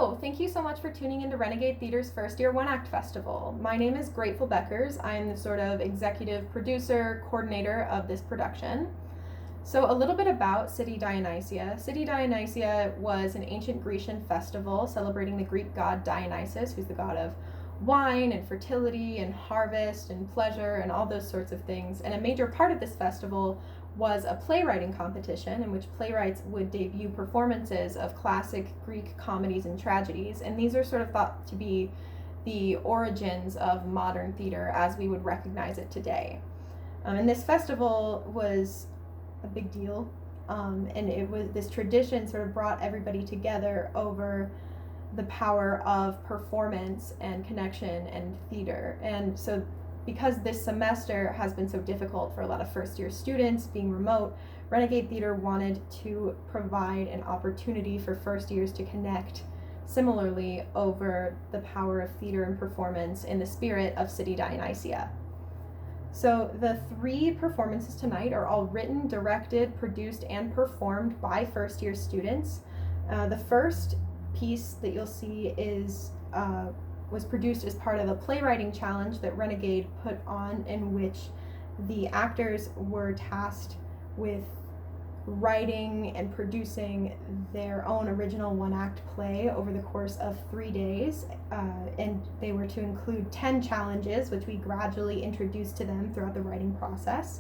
Hello, thank you so much for tuning into Renegade Theater's first year One Act Festival. My name is Grateful Beckers. I am the sort of executive producer, coordinator of this production. So a little bit about City Dionysia. City Dionysia was an ancient Grecian festival celebrating the Greek god Dionysus, who's the god of wine and fertility and harvest and pleasure and all those sorts of things. And a major part of this festival was a playwriting competition in which playwrights would debut performances of classic Greek comedies and tragedies. And these are sort of thought to be the origins of modern theater as we would recognize it today. And this festival was a big deal. And it was this tradition sort of brought everybody together over the power of performance and connection and theater. And so because this semester has been so difficult for a lot of first year students being remote, Renegade Theater wanted to provide an opportunity for first years to connect similarly over the power of theater and performance in the spirit of City Dionysia. So the 3 performances tonight are all written, directed, produced, and performed by first year students. The first piece that you'll see was produced as part of a playwriting challenge that Renegade put on, in which the actors were tasked with writing and producing their own original one-act play over the course of 3 days, and they were to include 10 challenges, which we gradually introduced to them throughout the writing process.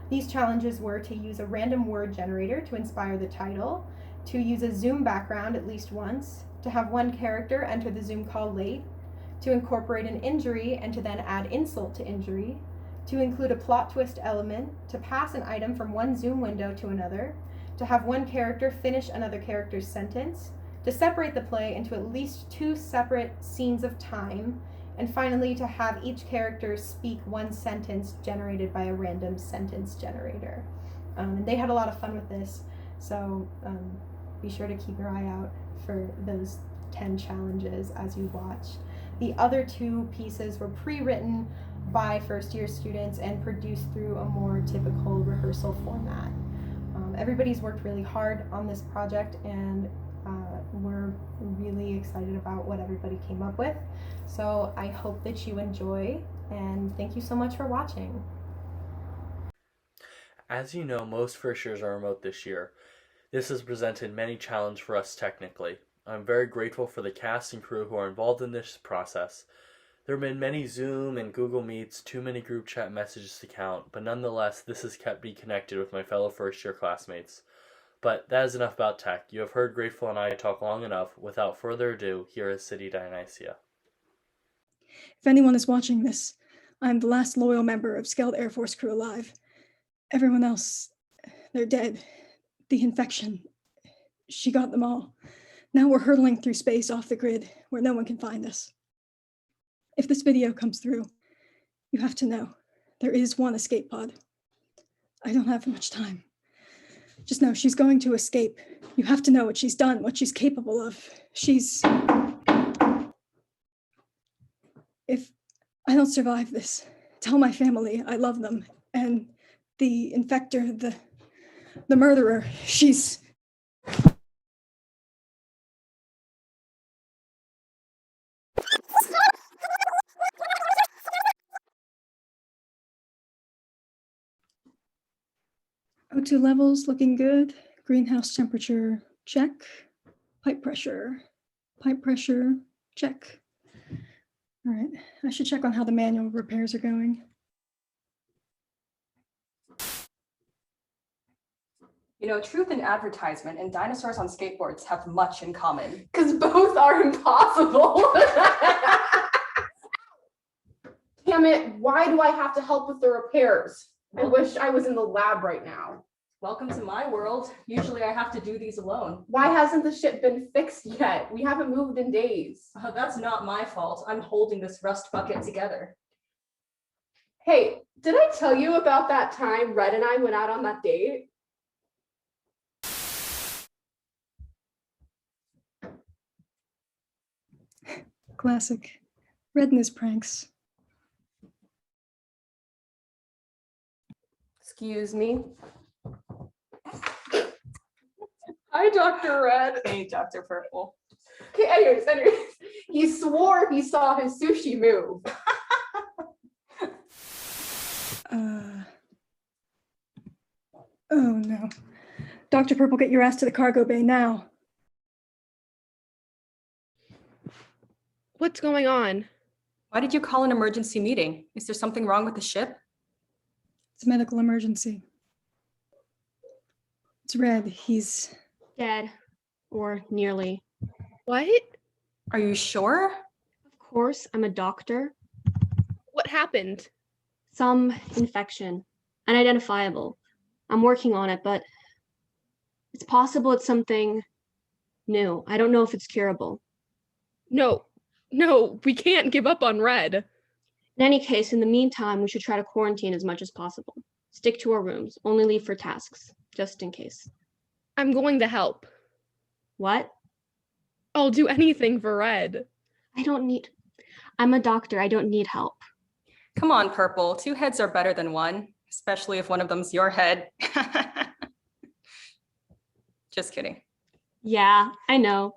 These challenges were to use a random word generator to inspire the title, to use a Zoom background at least once, to have one character enter the Zoom call late, to incorporate an injury and to then add insult to injury, to include a plot twist element, to pass an item from one Zoom window to another, to have one character finish another character's sentence, to separate the play into at least 2 separate scenes of time, and finally to have each character speak one sentence generated by a random sentence generator. And they had a lot of fun with this, so be sure to keep your eye out for those 10 challenges as you watch. The other 2 pieces were pre-written by first year students and produced through a more typical rehearsal format. Everybody's worked really hard on this project, and we're really excited about what everybody came up with. So I hope that you enjoy, and thank you so much for watching. As you know, most first years are remote this year. This has presented many challenges for us technically. I'm very grateful for the cast and crew who are involved in this process. There have been many Zoom and Google Meets, too many group chat messages to count, but nonetheless, this has kept me connected with my fellow first-year classmates. But that is enough about tech. You have heard Grateful and I talk long enough. Without further ado, here is City Dionysia. If anyone is watching this, I'm the last loyal member of Skeld Air Force crew alive. Everyone else, they're dead. The infection, she got them all. Now we're hurtling through space off the grid where no one can find us. If this video comes through, you have to know there is one escape pod. I don't have much time. Just know she's going to escape. You have to know what she's done, what she's capable of. If I don't survive this, tell my family I love them. And the infector, the murderer, she's... O2 levels looking good. Greenhouse temperature, check. Pipe pressure, check. All right, I should check on how the manual repairs are going. You know, truth in advertisement and dinosaurs on skateboards have much in common. Because both are impossible. Damn it, why do I have to help with the repairs? I wish I was in the lab right now. Welcome to my world. Usually I have to do these alone. Why hasn't the ship been fixed yet? We haven't moved in days. That's not my fault. I'm holding this rust bucket together. Hey, did I tell you about that time Red and I went out on that date? Classic. Red and his pranks. Excuse me. Hi, Dr. Red. Hey, Dr. Purple. Okay, anyways. He swore he saw his sushi move. Oh no. Dr. Purple, get your ass to the cargo bay now. What's going on? Why did you call an emergency meeting? Is there something wrong with the ship? It's a medical emergency. It's Red. He's Dead. Or nearly. What? Are you sure? Of course, I'm a doctor. What happened? Some infection. Unidentifiable. I'm working on it, but it's possible it's something new. I don't know if it's curable. No, we can't give up on Red. In any case, in the meantime, we should try to quarantine as much as possible. Stick to our rooms. Only leave for tasks, just in case. I'm going to help. What? I'll do anything for Red. I'm a doctor. I don't need help. Come on, Purple. 2 heads are better than 1, especially if one of them's your head. Just kidding. Yeah, I know.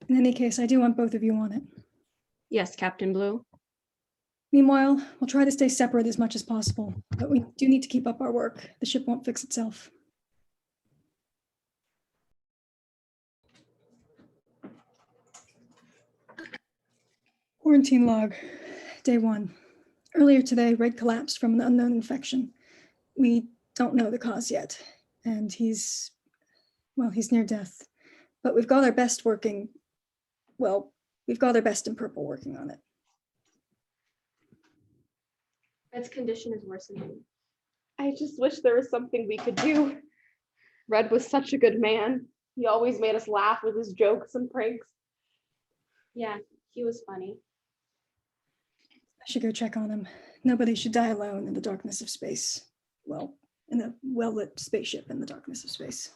In any case, I do want both of you on it. Yes, Captain Blue. Meanwhile, we'll try to stay separate as much as possible, but we do need to keep up our work. The ship won't fix itself. Quarantine log, day 1. Earlier today, Red collapsed from an unknown infection. We don't know the cause yet, and he's near death. But we've got our best in Purple working on it. Red's condition is worsening. I just wish there was something we could do. Red was such a good man. He always made us laugh with his jokes and pranks. Yeah, he was funny. I should go check on him. Nobody should die alone in the darkness of space. Well, in a well-lit spaceship in the darkness of space.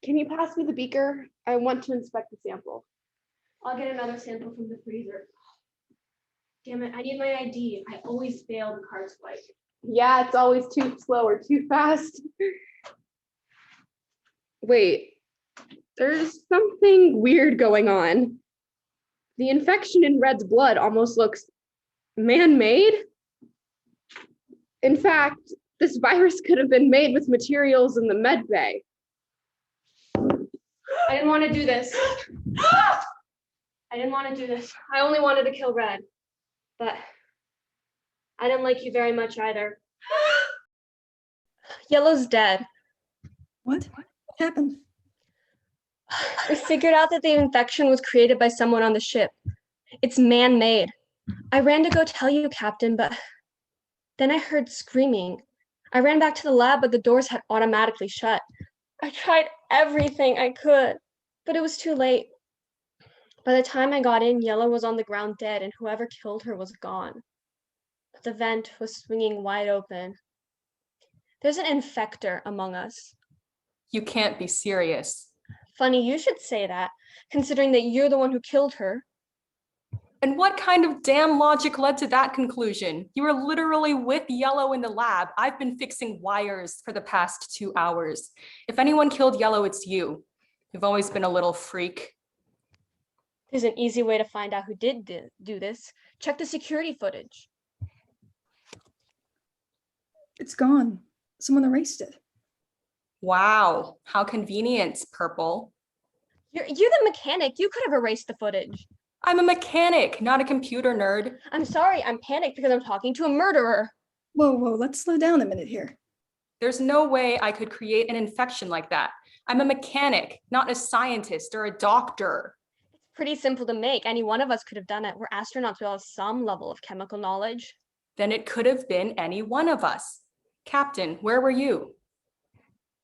Can you pass me the beaker? I want to inspect the sample. I'll get another sample from the freezer. Damn it, I need my ID. I always fail the card swipe. Yeah, it's always too slow or too fast. Wait, there's something weird going on. The infection in Red's blood almost looks man-made. In fact, this virus could have been made with materials in the med bay. I didn't want to do this. I only wanted to kill Red. But I didn't like you very much either. Yellow's dead. What? What happened? We figured out that the infection was created by someone on the ship. It's man-made. I ran to go tell you, Captain, but then I heard screaming. I ran back to the lab, but the doors had automatically shut. I tried everything I could, but it was too late. By the time I got in, Yellow was on the ground dead, and whoever killed her was gone. But the vent was swinging wide open. There's an infector among us. You can't be serious. Funny you should say that, considering that you're the one who killed her. And what kind of damn logic led to that conclusion? You were literally with Yellow in the lab. I've been fixing wires for the past 2 hours. If anyone killed Yellow, it's you. You've always been a little freak. There's an easy way to find out who did do this. Check the security footage. It's gone. Someone erased it. Wow, how convenient, Purple. You're the mechanic. You could have erased the footage. I'm a mechanic, not a computer nerd. I'm sorry, I'm panicked because I'm talking to a murderer. Whoa, let's slow down a minute here. There's no way I could create an infection like that. I'm a mechanic, not a scientist or a doctor. It's pretty simple to make. Any one of us could have done it. We're astronauts. We all have some level of chemical knowledge. Then it could have been any one of us. Captain, where were you?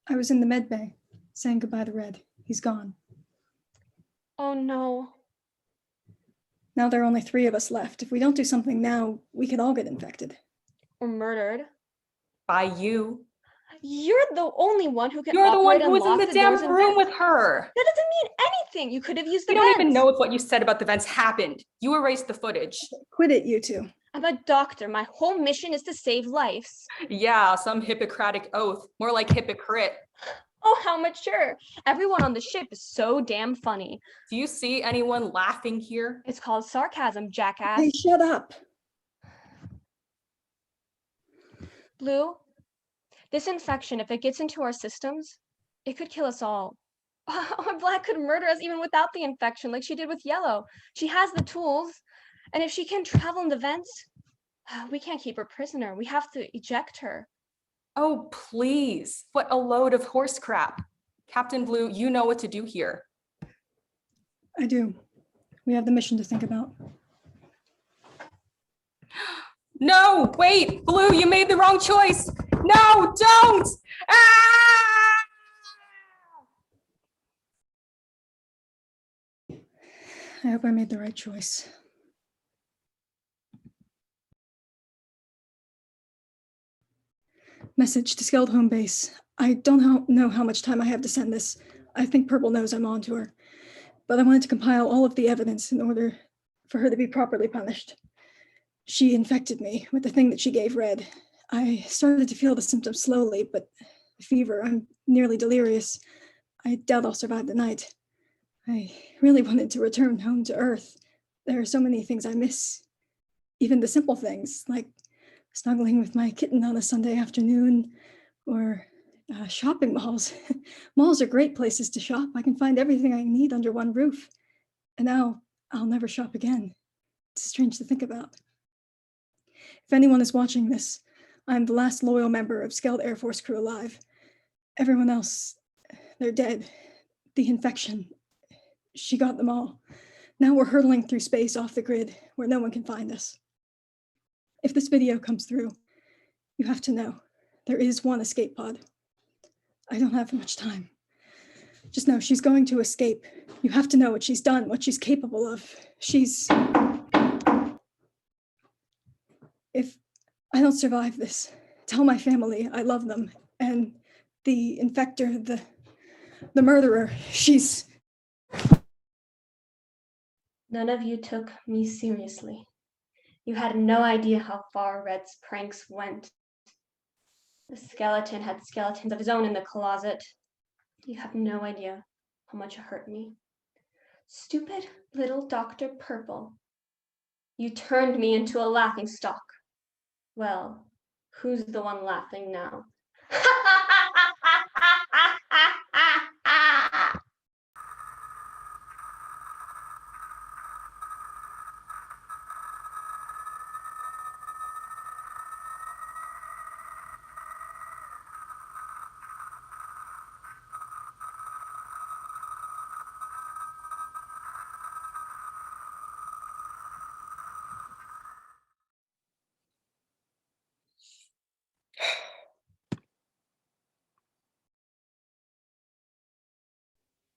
I was in the med bay, saying goodbye to Red. He's gone. Oh no. Now there are only 3 of us left. If we don't do something now, we could all get infected. Or murdered. By you. You're the only one who can You're the one operate who was in and the lock damn doors and room vents. with her. That doesn't mean anything. You could have used the You don't even vents. know if what you said about the vents happened. You erased the footage. Quit it, you two. I'm a doctor. My whole mission is to save lives. Yeah, some Hippocratic oath. More like hypocrite. Oh, how mature. Everyone on the ship is so damn funny. Do you see anyone laughing here? It's called sarcasm, jackass. Hey, shut up. Blue, this infection, if it gets into our systems, it could kill us all. Or Black could murder us even without the infection, like she did with Yellow. She has the tools, and if she can travel in the vents, we can't keep her prisoner. We have to eject her. Oh, please. What a load of horse crap. Captain Blue, you know what to do here. I do. We have the mission to think about. No, wait, Blue, you made the wrong choice. No, don't. Ah! I hope I made the right choice. Message to Skeld Home Base. I don't know how much time I have to send this. I think Purple knows I'm on to her. But I wanted to compile all of the evidence in order for her to be properly punished. She infected me with the thing that she gave Red. I started to feel the symptoms slowly, but the fever, I'm nearly delirious. I doubt I'll survive the night. I really wanted to return home to Earth. There are so many things I miss. Even the simple things, like snuggling with my kitten on a Sunday afternoon, or shopping malls. Malls are great places to shop. I can find everything I need under one roof. And now I'll never shop again. It's strange to think about. If anyone is watching this, I'm the last loyal member of Skeld Air Force crew alive. Everyone else, they're dead. The infection, she got them all. Now we're hurtling through space off the grid where no one can find us. If this video comes through, you have to know there is one escape pod. I don't have much time. Just know she's going to escape. You have to know what she's done, what she's capable of. If I don't survive this, tell my family I love them. And the infector, the murderer, she's... None of you took me seriously. You had no idea how far Red's pranks went. The skeleton had skeletons of his own in the closet. You have no idea how much it hurt me. Stupid little Dr. Purple. You turned me into a laughingstock. Well, who's the one laughing now?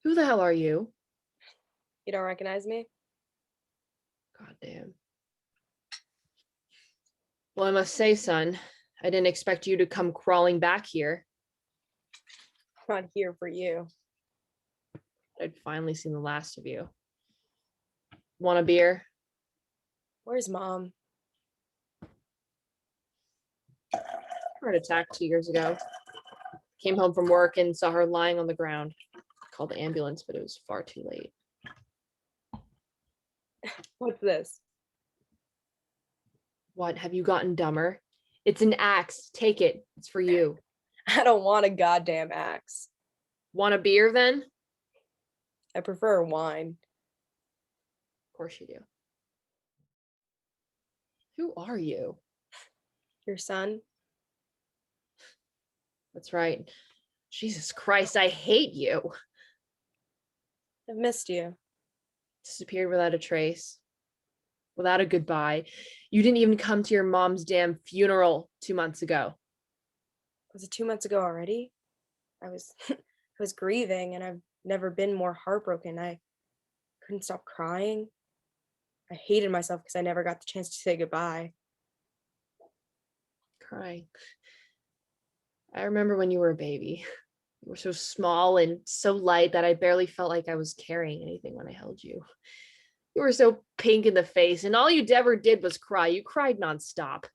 Who the hell are you? You don't recognize me? God damn. Well, I must say, son, I didn't expect you to come crawling back here. I'm not here for you. I'd finally seen the last of you. Want a beer? Where's Mom? Heart attack 2 years ago. Came home from work and saw her lying on the ground. Called the ambulance, but it was far too late. What's this? What, have you gotten dumber? It's an axe. Take it. It's for you. I don't want a goddamn axe. Want a beer then? I prefer wine. Of course you do. Who are you? Your son? That's right. Jesus Christ, I hate you. I've missed you. Disappeared without a trace. Without a goodbye. You didn't even come to your mom's damn funeral 2 months ago. Was it 2 months ago already? I was I was grieving and I've never been more heartbroken. I couldn't stop crying. I hated myself because I never got the chance to say goodbye. Crying. I remember when you were a baby. You were so small and so light that I barely felt like I was carrying anything when I held you. You were so pink in the face, and all you ever did was cry. You cried nonstop.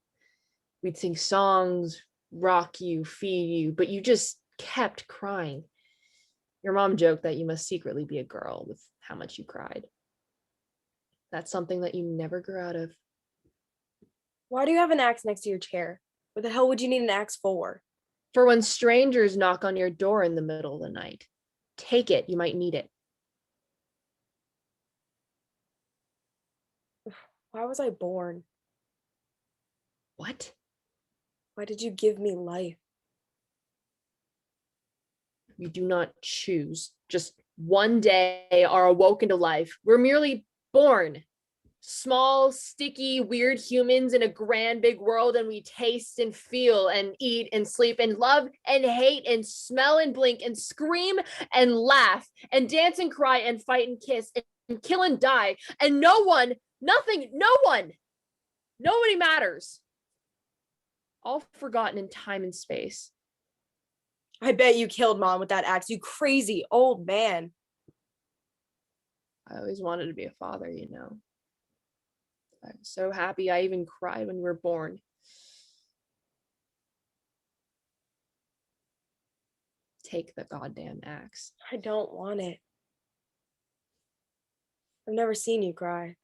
We'd sing songs, rock you, feed you, but you just kept crying. Your mom joked that you must secretly be a girl with how much you cried. That's something that you never grew out of. Why do you have an axe next to your chair? What the hell would you need an axe for? For when strangers knock on your door in the middle of the night. Take it, you might need it. Why was I born? What? Why did you give me life? We do not choose. Just one day are awoken to life. We're merely born. Small, sticky, weird humans in a grand big world, and we taste and feel and eat and sleep and love and hate and smell and blink and scream and laugh and dance and cry and fight and kiss and kill and die. And no one, nothing, no one, nobody matters. All forgotten in time and space. I bet you killed Mom with that axe, you crazy old man. I always wanted to be a father, you know. I was so happy I even cried when you were born. Take the goddamn axe. I don't want it. I've never seen you cry.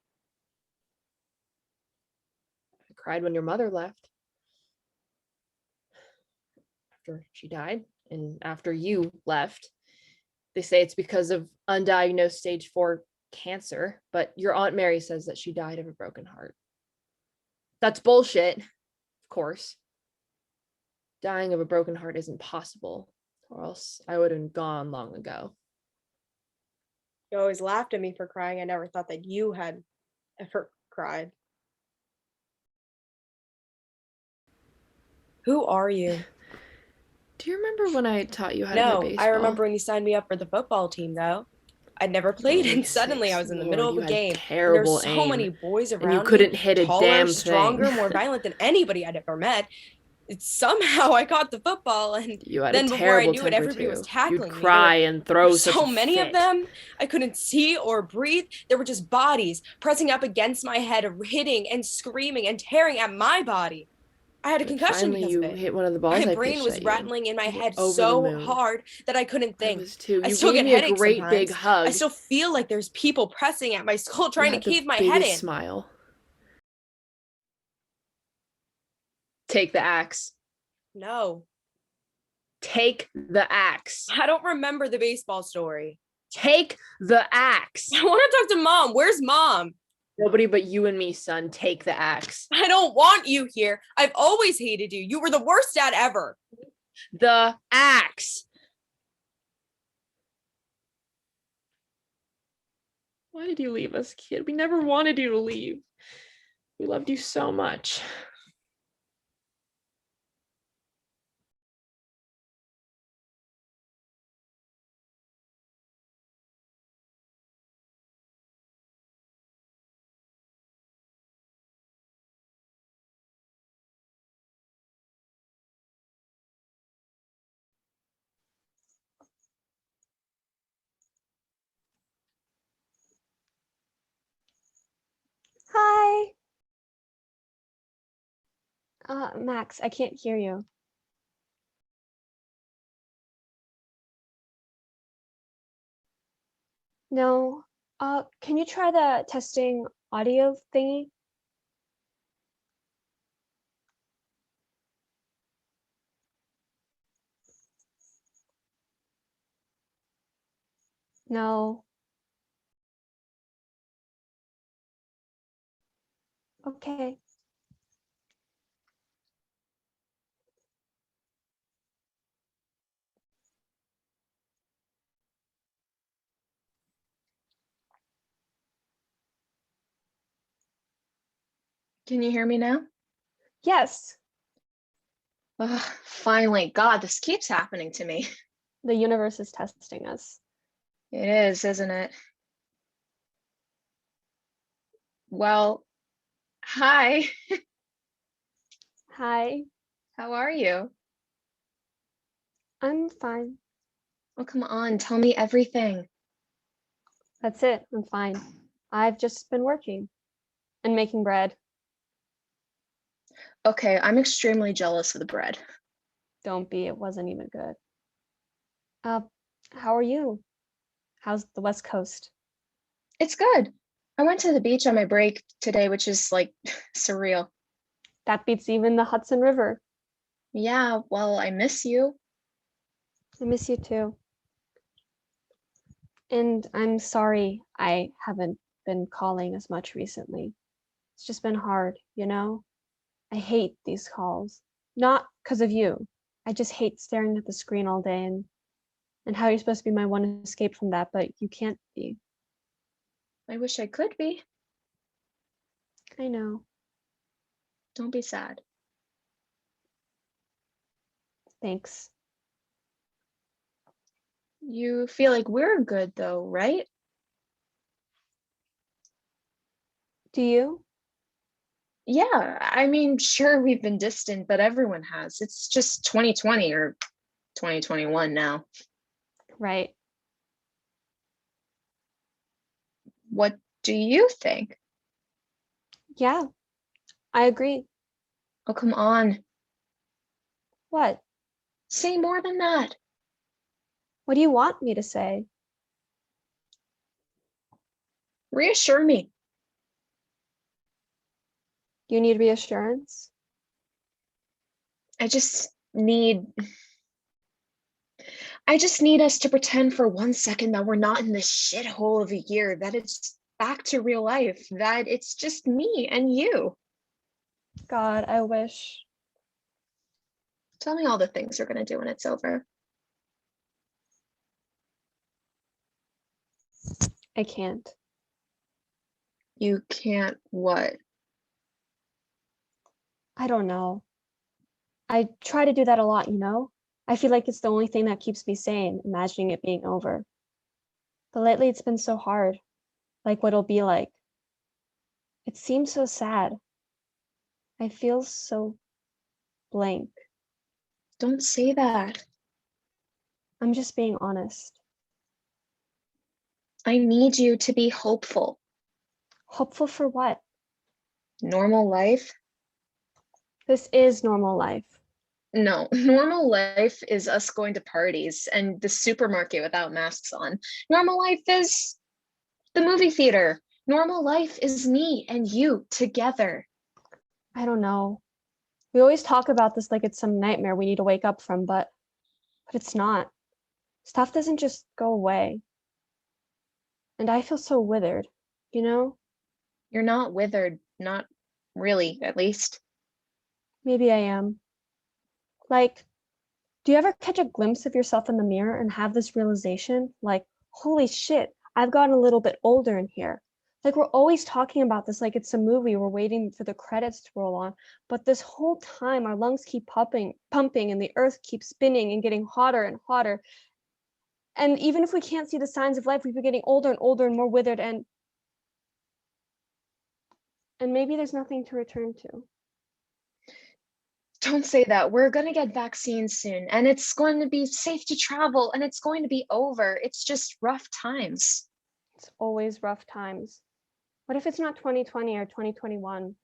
I cried when your mother left. After she died and after you left. They say it's because of undiagnosed stage 4 cancer, but your Aunt Mary says that she died of a broken heart. That's bullshit, of course. Dying of a broken heart isn't possible, or else I would have gone long ago. You always laughed at me for crying. I never thought that you had ever cried. Who are you? Do you remember when I taught you how to play No, baseball? I remember when you signed me up for the football team, though. I'd never played, and suddenly I was in the middle of a game. And there were so many boys around and you couldn't hit a taller, damn stronger, thing. more violent than anybody I'd ever met. Somehow I caught the football, and You had then a before I terrible knew it, temper everybody was too. tackling You'd me. cry and throw such So a many of fit. them, I couldn't see or breathe. There were just bodies pressing up against my head, hitting and screaming and tearing at my body. I had a concussion Finally, because you of it. hit one of the balls My I brain pitched was at you. rattling in my You were head over the so moon. hard that I couldn't I think. was too. I You still gave get me a headaches great sometimes. big hug. I still feel like there's people pressing at my skull You trying to had the cave my head biggest in. smile. Take the axe. No, Take the axe. I don't remember the baseball story. Take the axe. I want to talk to Mom. Where's Mom? Nobody but you and me, son. Take the axe. I don't want you here. I've always hated you. You were the worst dad ever. The axe. Why did you leave us, kid? We never wanted you to leave. We loved you so much. Hi. Max, I can't hear you. No. Can you try the testing audio thingy? No. Okay. Can you hear me now? Yes, Ugh, finally, God, this keeps happening to me. the universe is testing us. It is, isn't it? Well, hi. Hi, How are you? I'm fine. Well, come on, tell me everything. That's it. I'm fine. I've just been working and making bread. Okay, I'm extremely jealous of the bread. Don't be, it wasn't even good. Uh, How are you? How's the West Coast? It's good. I went to the beach on my break today, which is like surreal. That beats even the Hudson River. Yeah, well, I miss you. I miss you too. And I'm sorry I haven't been calling as much recently. It's just been hard, you know? I hate these calls. Not because of you. I just hate staring at the screen all day and how you're supposed to be my one escape from that, but you can't be. I wish I could be. I know. Don't be sad. Thanks. You feel like we're good though, right? Do you? Yeah, I mean, sure, we've been distant, but everyone has. It's just 2020 or 2021 now. Right. What do you think? Yeah, I agree. Oh, come on. What? Say more than that. What do you want me to say? Reassure me. You need reassurance? I just need us to pretend for 1 second that we're not in this shithole of a year, that it's back to real life, that it's just me and you. God, I wish. Tell me all the things you're going to do when it's over. I can't. You can't what? I don't know. I try to do that a lot, you know? I feel like it's the only thing that keeps me sane, imagining it being over. But lately it's been so hard, like what it'll be like. It seems so sad. I feel so blank. Don't say that. I'm just being honest. I need you to be hopeful. Hopeful for what? Normal life? This is normal life. No, normal life is us going to parties and the supermarket without masks on. Normal life is the movie theater. Normal life is me and you together. I don't know. We always talk about this like it's some nightmare we need to wake up from, but it's not. Stuff doesn't just go away. And I feel so withered, you know? You're not withered, not really, at least. Maybe I am. Like, do you ever catch a glimpse of yourself in the mirror and have this realization? Like, holy shit, I've gotten a little bit older in here. Like, we're always talking about this like it's a movie, we're waiting for the credits to roll on. But this whole time, our lungs keep pumping, and the earth keeps spinning and getting hotter and hotter. And even if we can't see the signs of life, we've been getting older and older and more withered, and maybe there's nothing to return to. Don't say that. We're going to get vaccines soon, and it's going to be safe to travel, and it's going to be over. It's just rough times. It's always rough times. What if it's not 2020 or 2021?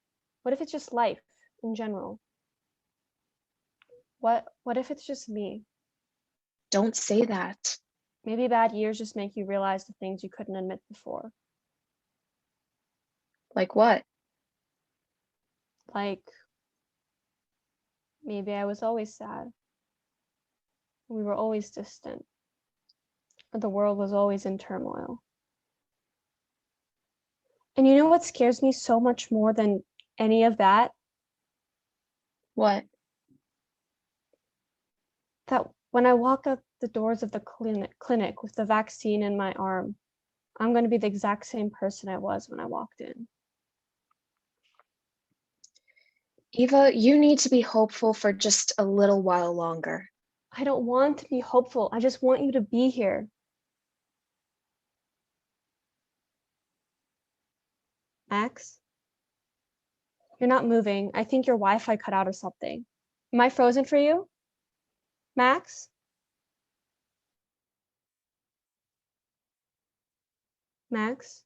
What if it's just life in general? What if it's just me? Don't say that. Maybe bad years just make you realize the things you couldn't admit before. Like what? Like, maybe I was always sad. We were always distant. Or the world was always in turmoil. And you know what scares me so much more than any of that? What? That when I walk out the doors of the clinic with the vaccine in my arm, I'm going to be the exact same person I was when I walked in. Eva, you need to be hopeful for just a little while longer. I don't want to be hopeful. I just want you to be here. Max? You're not moving. I think your Wi-Fi cut out or something. Am I frozen for you? Max? Max?